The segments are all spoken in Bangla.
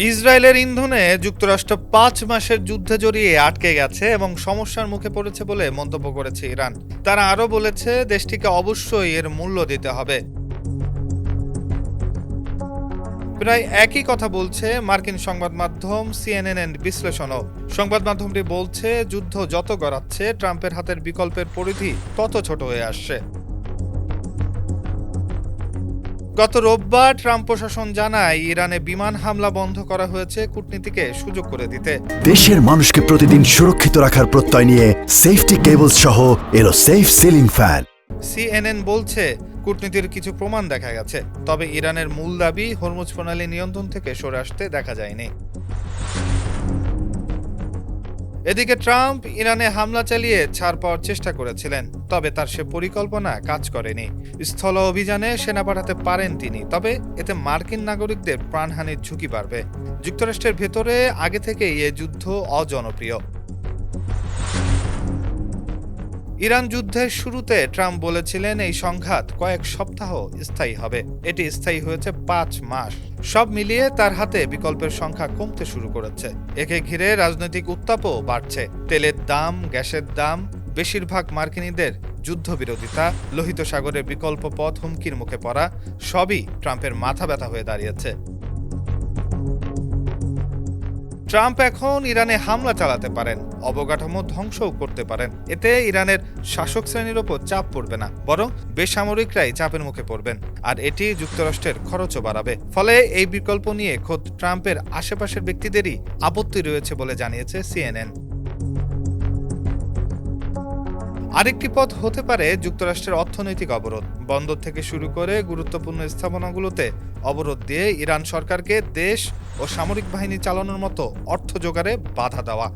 ইসরায়েলের ইন্ধনে যুক্তরাষ্ট্র ৫ মাসের যুদ্ধে জড়িয়ে আটকে গেছে এবং সমস্যার মুখে পড়েছে বলে মন্তব্য করেছে ইরান। তারা আরও বলেছে দেশটিকে অবশ্যই এর মূল্য দিতে হবে। প্রায় একই কথা বলছে মার্কিন সংবাদ মাধ্যম সিএনএন বিশ্লেষণও। সংবাদ মাধ্যমটি বলছে যুদ্ধ যত গড়াচ্ছে ট্রাম্পের হাতের বিকল্পের পরিধি তত ছোট হয়ে আসছে। গত রোববার ট্রাম্প প্রশাসন জানায় ইরানে বিমান হামলা বন্ধ করা হয়েছে কূটনীতিকে সুযোগ করে দিতে। দেশের মানুষকে প্রতিদিন সুরক্ষিত রাখার প্রত্যয় নিয়ে সেফটি কেবলস সহ এলো সেফ সিলিং ফ্যান। সিএনএন বলছে কূটনীতির কিছু প্রমাণ দেখা গেছে, তবে ইরানের মূল দাবি হরমুজ প্রণালী নিয়ন্ত্রণ থেকে সরে আসতে দেখা যায়নি। এদিকে ট্রাম্প ইরানে হামলা চালিয়ে ছাড় পাওয়ার চেষ্টা করেছিলেন, তবে তার সে পরিকল্পনা কাজ করেনি। স্থল অভিযানে সেনা পাঠাতে পারেন তিনি, তবে এতে মার্কিন নাগরিকদের প্রাণহানির ঝুঁকি বাড়বে। যুক্তরাষ্ট্রের ভেতরে আগে থেকেই এ যুদ্ধ অজনপ্রিয়। ইরান যুদ্ধের শুরুতে ট্রাম্প বলেছিলেন এই সংঘাত কয়েক সপ্তাহ স্থায়ী হবে। এটি স্থায়ী হয়েছে ৫ মাস। সব মিলিয়ে তার হাতে বিকল্পের সংখ্যা কমতে শুরু করেছে। একে ঘিরে রাজনৈতিক উত্তাপও বাড়ছে। তেলের দাম, গ্যাসের দাম, বেশিরভাগ মার্কিনীদের যুদ্ধবিরোধিতা, লোহিত সাগরের বিকল্প পথ হুমকির মুখে পড়া, সবই ট্রাম্পের মাথা ব্যথা হয়ে দাঁড়িয়েছে। ট্রাম্প এখন ইরানে হামলা চালাতে পারেন, অবকাঠামো ধ্বংসও করতে পারেন। এতে ইরানের শাসক শ্রেণীর ওপর চাপ পড়বে না, বরং বেসামরিকরাই চাপের মুখে পড়বেন, আর এটি যুক্তরাষ্ট্রের খরচও বাড়াবে। ফলে এই বিকল্প নিয়ে খোদ ট্রাম্পের আশেপাশের ব্যক্তিদেরই আপত্তি রয়েছে বলে জানিয়েছে সিএনএন। আরেকটি পথ হতে পারে যুক্তরাষ্ট্রের অর্থনৈতিক অবরোধ। বন্দর থেকে শুরু করে গুরুত্বপূর্ণ স্থাপনাগুলোতে অবরোধ দিয়ে ইরান সরকারকে দেশ ও সামরিক বাহিনী চালানোর মতো অর্থ জোগাড়ে বাধা দেওয়া।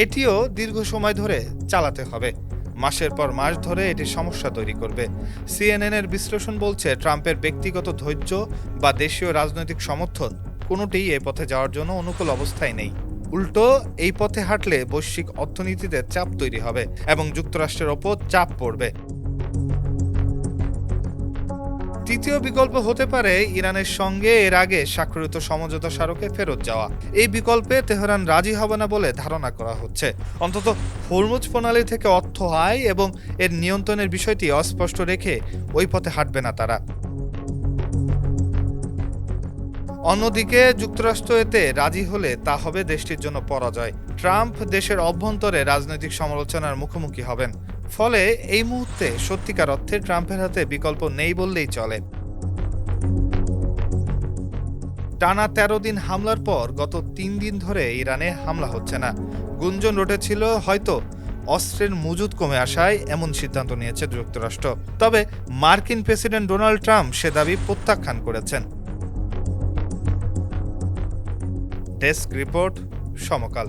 এটিও দীর্ঘ সময় ধরে চালাতে হবে। মাসের পর মাস ধরে এটি সমস্যা তৈরি করবে। সিএনএনের বিশ্লেষণ বলছে ট্রাম্পের ব্যক্তিগত ধৈর্য বা দেশীয় রাজনৈতিক সমর্থন কোনোটিই এই পথে যাওয়ার জন্য অনুকূল অবস্থায় নেই। উল্টো এই পথে হাঁটলে বৈশ্বিক অর্থনীতিতে চাপ তৈরি হবে এবং যুক্তরাষ্ট্রের ওপর চাপ পড়বে। তৃতীয় বিকল্প হতে পারে ইরানের সঙ্গে এর আগে স্বাক্ষরিত সমঝোতা স্মারকে ফেরত যাওয়া। এই বিকল্পে তেহরান রাজি হবে না বলে ধারণা করা হচ্ছে। অন্তত হরমুজ প্রণালী থেকে অর্থ আয় এবং এর নিয়ন্ত্রণের বিষয়টি অস্পষ্ট রেখে ওই পথে হাঁটবে না তারা। অন্যদিকে যুক্তরাষ্ট্র এতে রাজি হলে তা হবে দেশটির জন্য পরাজয়। ট্রাম্প দেশের অভ্যন্তরে রাজনৈতিক সমালোচনার মুখোমুখি হবেন। ফলে এই মুহূর্তে সত্যিকার অর্থে ট্রাম্পের হাতে বিকল্প নেই বললেই চলে। টানা ১৩ দিন হামলার পর গত ৩ দিন ধরে ইরানে হামলা হচ্ছে না। গুঞ্জন রটেছিল হয়তো অস্ত্রের মজুদ কমে আসায় এমন সিদ্ধান্ত নিয়েছে যুক্তরাষ্ট্র। তবে মার্কিন প্রেসিডেন্ট ডোনাল্ড ট্রাম্প সে দাবি প্রত্যাখ্যান করেছেন। ডেস্ক রিপোর্ট, সমকাল।